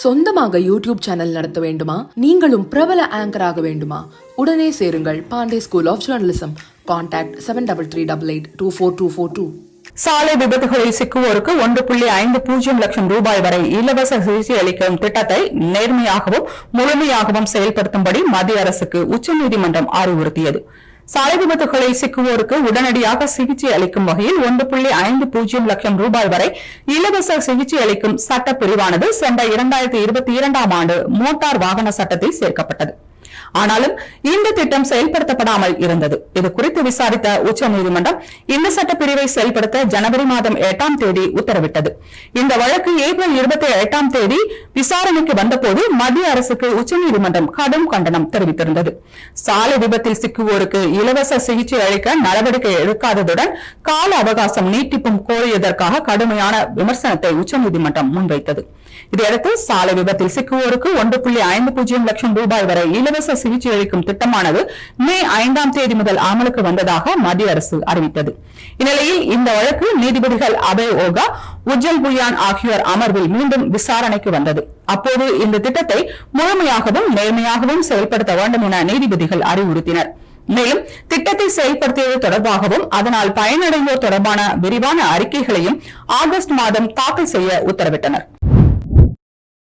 சொந்தமாக YouTube channel நடத்த வேண்டுமா? நீங்களும் பிரபல ஆங்கர் ஆக வேண்டுமா? உடனே சேருங்கள் Pandey school of journalism. Contact 7388242242. சாலை விபத்துகளில் சிக்குவோருக்கு 1.50 லட்சம் ரூபாய் வரை இலவச சிகிச்சை அளிக்கும் திட்டத்தை நேர்மையாகவும் முழுமையாகவும் செயல்படுத்தும்படி மத்திய அரசுக்கு உச்சநீதிமன்றம் அறிவுறுத்தியது. சாலை விபத்துகளில் சிக்குவோருக்கு உடனடியாக சிகிச்சை அளிக்கும் வகையில் 1.50 லட்சம் ரூபாய் வரை இலவச சிகிச்சை அளிக்கும் சட்ட பிரிவானது சென்ற 2022ஆம் ஆண்டு மோட்டார் வாகன சட்டத்தில் சேர்க்கப்பட்டது. ஆனாலும் இந்த திட்டம் செயல்படுத்தப்படாமல் இருந்தது. இது குறித்து விசாரித்த உச்சநீதிமன்றம் இந்த சட்டப்பிரிவை செயல்படுத்த ஜனவரி மாதம் 8ஆம் தேதி உத்தரவிட்டது. இந்த வழக்கு ஏப்ரல் 28ஆம் தேதி விசாரணைக்கு வந்தபோது மத்திய அரசுக்கு உச்சநீதிமன்றம் கடும் கண்டனம் தெரிவித்திருந்தது. சாலை விபத்தில் சிக்குவோருக்கு இலவச சிகிச்சை அளிக்க நடவடிக்கை எடுக்காததுடன் கால அவகாசம் நீட்டிப்பும் கோரியதற்காக கடுமையான விமர்சனத்தை உச்சநீதிமன்றம் முன்வைத்தது. இதையடுத்து சாலை விபத்தில் சிக்குவோருக்கு 1.50 லட்சம் ரூபாய் வரை இலவச சிகிச்சை அளிக்கும் திட்டமானது மே 5ஆம் தேதி முதல் அமலுக்கு வந்ததாக மத்திய அரசு அறிவித்தது. இந்நிலையில் இந்த வழக்கு நீதிபதிகள் அபய் ஓகா, உஜ்ஜல் புயான் ஆகியோர் அமர்வில் மீண்டும் விசாரணைக்கு வந்தது. அப்போது இந்த திட்டத்தை முழுமையாகவும் நேர்மையாகவும் செயல்படுத்த வேண்டும் என நீதிபதிகள் அறிவுறுத்தினர். மேலும் திட்டத்தை செயல்படுத்தியது தொடர்பாகவும் அதனால் பயனடைந்தோர் தொடர்பான விரிவான அறிக்கைகளையும் ஆகஸ்ட் மாதம் தாக்கல் செய்ய உத்தரவிட்டனர்.